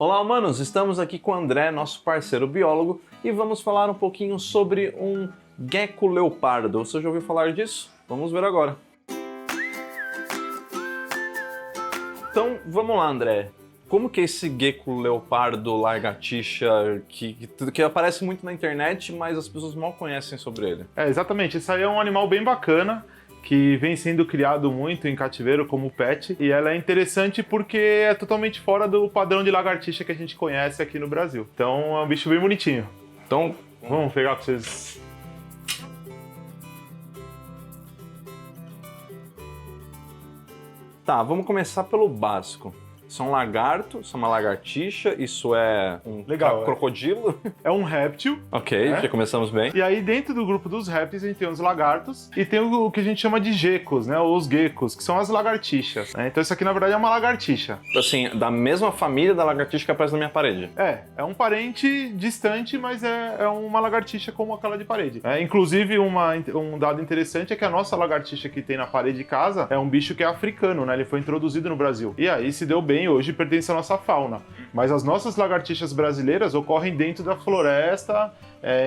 Olá, humanos! Estamos aqui com o André, nosso parceiro biólogo, e vamos falar um pouquinho sobre um gecko leopardo. Você já ouviu falar disso? Vamos ver agora. Então, vamos lá, André. Como que é esse gecko leopardo lagartixa que aparece muito na internet, mas as pessoas mal conhecem sobre ele? Exatamente. Esse aí é um animal bem bacana, que vem sendo criado muito em cativeiro como pet, e ela é interessante porque é totalmente fora do padrão de lagartixa que a gente conhece aqui no Brasil. Então é um bicho bem bonitinho. Então, Vamos pegar pra vocês. tá, vamos começar pelo básico. São lagarto, são uma lagartixa, isso é um Legal, crocodilo? É um réptil. Ok, já começamos bem. E aí dentro do grupo dos répteis a gente tem os lagartos e tem o que a gente chama de geckos, né? Ou os geckos, que são as lagartixas, né? Então isso aqui na verdade é uma lagartixa. Assim, da mesma família da lagartixa que aparece na minha parede. É um parente distante, mas é uma lagartixa como aquela de parede. Inclusive, um dado interessante é que a nossa lagartixa que tem na parede de casa é um bicho que é africano, né? Ele foi introduzido no Brasil. E aí se deu bem, hoje pertence à nossa fauna. Mas as nossas lagartixas brasileiras ocorrem dentro da floresta,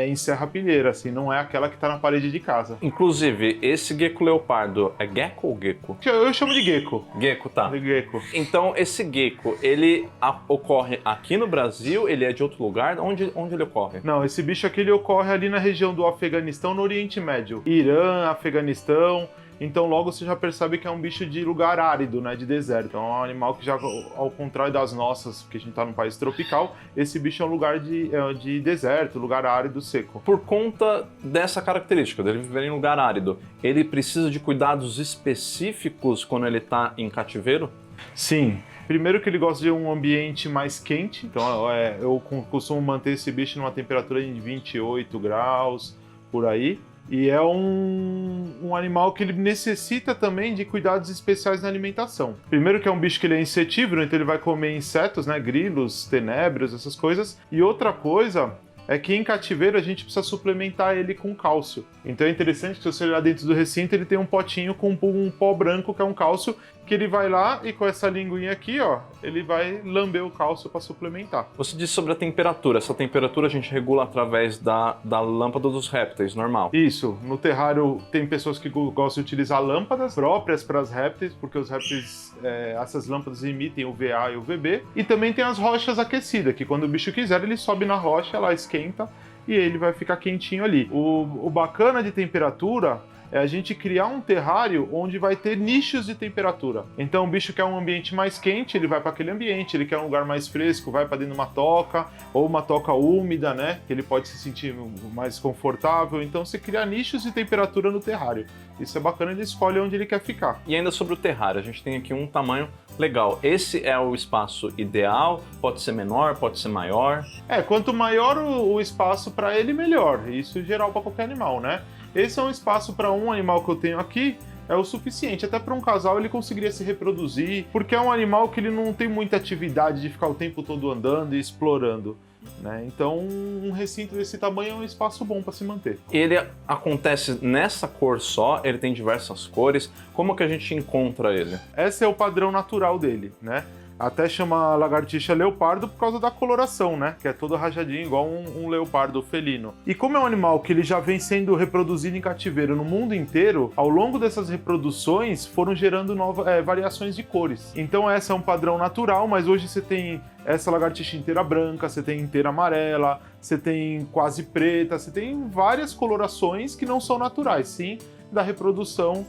em serrapilheira, assim, não é aquela que tá na parede de casa. Inclusive, esse gecko leopardo é gecko ou gecko? Eu chamo de gecko. Gecko, tá. De gecko. Então, esse gecko, ele ocorre aqui no Brasil? Ele é de outro lugar? Onde ele ocorre? Não, esse bicho aqui ele ocorre ali na região do Afeganistão, no Oriente Médio. Irã, Afeganistão. Então logo você já percebe que é um bicho de lugar árido, né, de deserto. Então é um animal que já, ao contrário das nossas, porque a gente tá num país tropical, esse bicho é um lugar de deserto, lugar árido, seco. Por conta dessa característica, dele viver em lugar árido, ele precisa de cuidados específicos quando ele tá em cativeiro? Sim. Primeiro que ele gosta de um ambiente mais quente, então eu costumo manter esse bicho numa temperatura de 28 graus, por aí. E é um animal que ele necessita também de cuidados especiais na alimentação. Primeiro que é um bicho que ele é insetívoro, então ele vai comer insetos, né, grilos, tenébrios, essas coisas. E outra coisa é que em cativeiro a gente precisa suplementar ele com cálcio. Então é interessante que se você olhar dentro do recinto, ele tem um potinho com um pó branco, que é um cálcio, que ele vai lá e com essa linguinha aqui, ó, ele vai lamber o cálcio para suplementar. Você disse sobre a temperatura. Essa temperatura a gente regula através da lâmpada dos répteis, normal. Isso. No terrário tem pessoas que gostam de utilizar lâmpadas próprias para os répteis, porque os répteis, essas lâmpadas emitem o VA e o VB. E também tem as rochas aquecidas, que quando o bicho quiser, ele sobe na rocha, ela esquenta e ele vai ficar quentinho ali. O bacana de temperatura é a gente criar um terrário onde vai ter nichos de temperatura. Então o bicho quer um ambiente mais quente, ele vai para aquele ambiente. Ele quer um lugar mais fresco, vai para dentro de uma toca, ou uma toca úmida, né? Que ele pode se sentir mais confortável. Então você cria nichos de temperatura no terrário. Isso é bacana, ele escolhe onde ele quer ficar. E ainda sobre o terrário, a gente tem aqui um tamanho legal. Esse é o espaço ideal? Pode ser menor, pode ser maior? Quanto maior o espaço para ele, melhor. Isso é geral para qualquer animal, né? Esse é um espaço para um animal que eu tenho aqui, é o suficiente. Até para um casal ele conseguiria se reproduzir, porque é um animal que ele não tem muita atividade de ficar o tempo todo andando e explorando, né? Então um recinto desse tamanho é um espaço bom para se manter. Ele acontece nessa cor só? Ele tem diversas cores? Como que a gente encontra ele? Esse é o padrão natural dele, né? Até chama lagartixa leopardo por causa da coloração, né? Que é todo rajadinho, igual um leopardo felino. E como é um animal que ele já vem sendo reproduzido em cativeiro no mundo inteiro, ao longo dessas reproduções foram gerando variações de cores. Então essa é um padrão natural, mas hoje você tem essa lagartixa inteira branca, você tem inteira amarela, você tem quase preta, você tem várias colorações que não são naturais, sim, da reprodução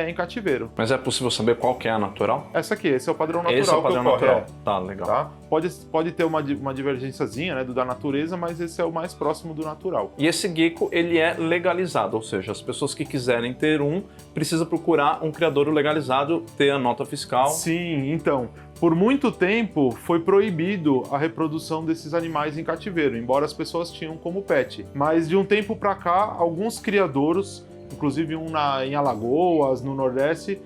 em cativeiro. Mas é possível saber qual que é a natural? Esse é o padrão natural. Esse é o padrão natural. É. Tá, legal. Tá? Pode ter uma divergênciazinha, né, da natureza, mas esse é o mais próximo do natural. E esse gecko, ele é legalizado, ou seja, as pessoas que quiserem ter precisam procurar um criadouro legalizado, ter a nota fiscal. Sim, então, por muito tempo foi proibido a reprodução desses animais em cativeiro, embora as pessoas tinham como pet. Mas de um tempo para cá, alguns criadouros, inclusive em Alagoas, no Nordeste,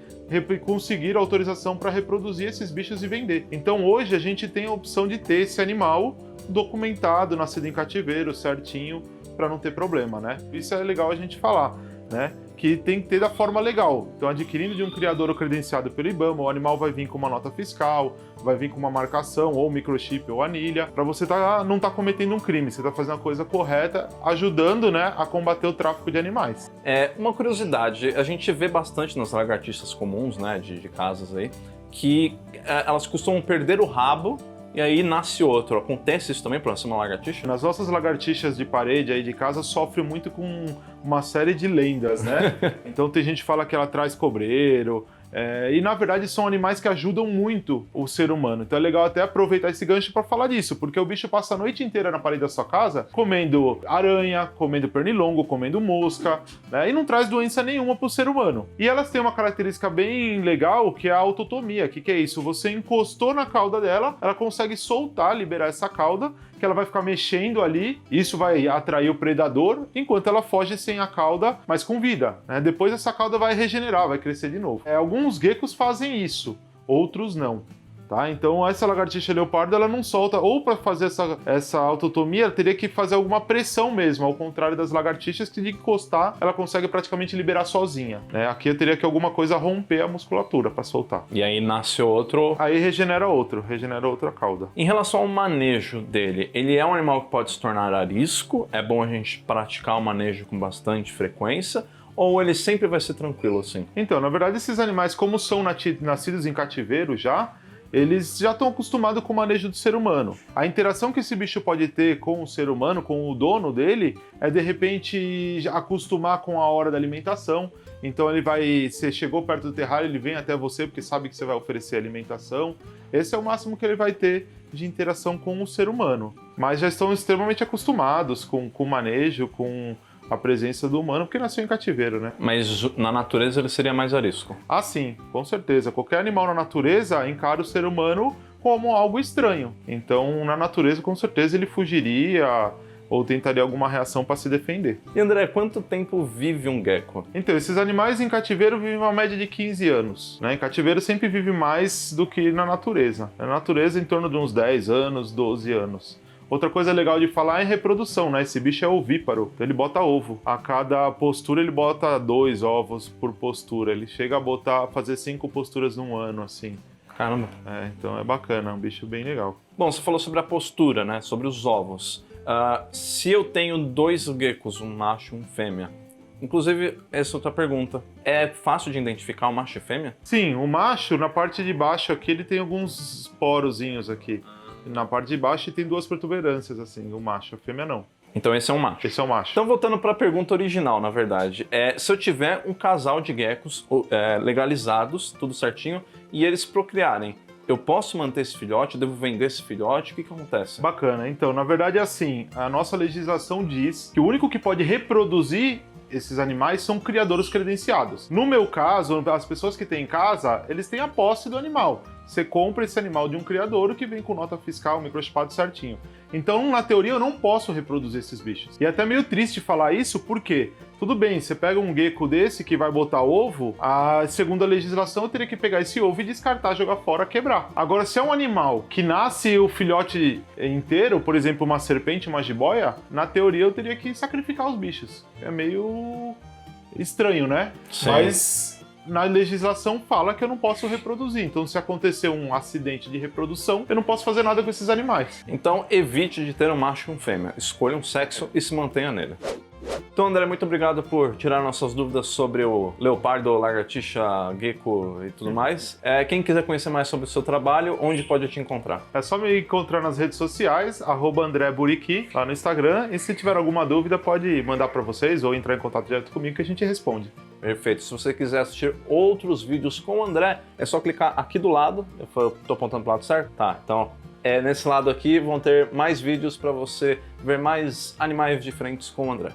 conseguiram autorização para reproduzir esses bichos e vender. Então hoje a gente tem a opção de ter esse animal documentado, nascido em cativeiro, certinho, para não ter problema, né? Isso é legal a gente falar, né? que tem que ter da forma legal. Então, adquirindo de um criador credenciado pelo IBAMA, o animal vai vir com uma nota fiscal, vai vir com uma marcação, ou microchip ou anilha, para você não tá cometendo um crime, você tá fazendo a coisa correta, ajudando, né, a combater o tráfico de animais. Uma curiosidade, a gente vê bastante nas lagartixas comuns, né, de casas aí, que elas costumam perder o rabo e aí nasce outro. Acontece isso também para nascer uma lagartixa? Nas nossas lagartixas de parede aí de casa sofrem muito com uma série de lendas, né? Então tem gente que fala que ela traz cobreiro, e na verdade são animais que ajudam muito o ser humano. Então é legal até aproveitar esse gancho para falar disso, porque o bicho passa a noite inteira na parede da sua casa comendo aranha, comendo pernilongo, comendo mosca, né? E não traz doença nenhuma para o ser humano. E elas têm uma característica bem legal, que é a autotomia. Que é isso? Você encostou na cauda dela, ela consegue soltar, liberar essa cauda, que ela vai ficar mexendo ali, isso vai atrair o predador, enquanto ela foge sem a cauda, mas com vida, né? Depois essa cauda vai regenerar, vai crescer de novo. Alguns geckos fazem isso, outros não. Tá? Então essa lagartixa leopardo ela não solta, ou para fazer essa autotomia ela teria que fazer alguma pressão mesmo, ao contrário das lagartixas que de encostar ela consegue praticamente liberar sozinha, né? Aqui eu teria que alguma coisa romper a musculatura para soltar. E aí nasce outro... Aí regenera outra cauda. Em relação ao manejo dele, ele é um animal que pode se tornar arisco, é bom a gente praticar o manejo com bastante frequência, ou ele sempre vai ser tranquilo assim? Então, na verdade esses animais, como são nascidos em cativeiro eles já estão acostumados com o manejo do ser humano. A interação que esse bicho pode ter com o ser humano, com o dono dele, é de repente acostumar com a hora da alimentação. Então você chegou perto do terrário, ele vem até você porque sabe que você vai oferecer alimentação. Esse é o máximo que ele vai ter de interação com o ser humano. Mas já estão extremamente acostumados com o manejo, com a presença do humano, porque nasceu em cativeiro, né? Mas na natureza ele seria mais arisco? Ah, sim, com certeza. Qualquer animal na natureza encara o ser humano como algo estranho. Então, na natureza, com certeza, ele fugiria ou tentaria alguma reação para se defender. E André, quanto tempo vive um gecko? Então, esses animais em cativeiro vivem uma média de 15 anos. Né? Em cativeiro sempre vive mais do que na natureza. Na natureza, em torno de uns 10 anos, 12 anos. Outra coisa legal de falar é reprodução, né? Esse bicho é ovíparo, então ele bota ovo. A cada postura ele bota 2 ovos por postura. Ele chega a fazer 5 posturas num ano, assim. Caramba. Então é bacana, é um bicho bem legal. Bom, você falou sobre a postura, né? Sobre os ovos. Se eu tenho 2 geckos, um macho e um fêmea, inclusive, essa é outra pergunta. É fácil de identificar o macho e fêmea? Sim, o macho, na parte de baixo aqui, ele tem alguns porozinhos aqui. Na parte de baixo tem 2 protuberâncias, assim, o macho, a fêmea não. Então esse é um macho. Esse é o macho. Então voltando para a pergunta original, na verdade. Se eu tiver um casal de geckos legalizados, tudo certinho, e eles procriarem, eu posso manter esse filhote? Eu devo vender esse filhote? O que acontece? Bacana. Então, na verdade é assim, a nossa legislação diz que o único que pode reproduzir esses animais são criadores credenciados. No meu caso, as pessoas que têm em casa, eles têm a posse do animal. Você compra esse animal de um criador que vem com nota fiscal, microchipado certinho. Então, na teoria, eu não posso reproduzir esses bichos. E é até meio triste falar isso, porque tudo bem, você pega um gecko desse que vai botar ovo, segundo a legislação, eu teria que pegar esse ovo e descartar, jogar fora, quebrar. Agora, se é um animal que nasce o filhote inteiro, por exemplo, uma serpente, uma jiboia, na teoria eu teria que sacrificar os bichos. É meio estranho, né? Sim. Mas na legislação fala que eu não posso reproduzir. Então, se acontecer um acidente de reprodução, eu não posso fazer nada com esses animais. Então, evite de ter um macho e um fêmea. Escolha um sexo e se mantenha nele. Então, André, muito obrigado por tirar nossas dúvidas sobre o leopardo, lagartixa, gecko e tudo mais. Quem quiser conhecer mais sobre o seu trabalho, onde pode te encontrar? É só me encontrar nas redes sociais, @AndréBuriqui, lá no Instagram. E se tiver alguma dúvida, pode mandar para vocês ou entrar em contato direto comigo que a gente responde. Perfeito. Se você quiser assistir outros vídeos com o André, é só clicar aqui do lado. Eu tô apontando pro lado certo? Tá, então nesse lado aqui vão ter mais vídeos para você ver mais animais diferentes com o André.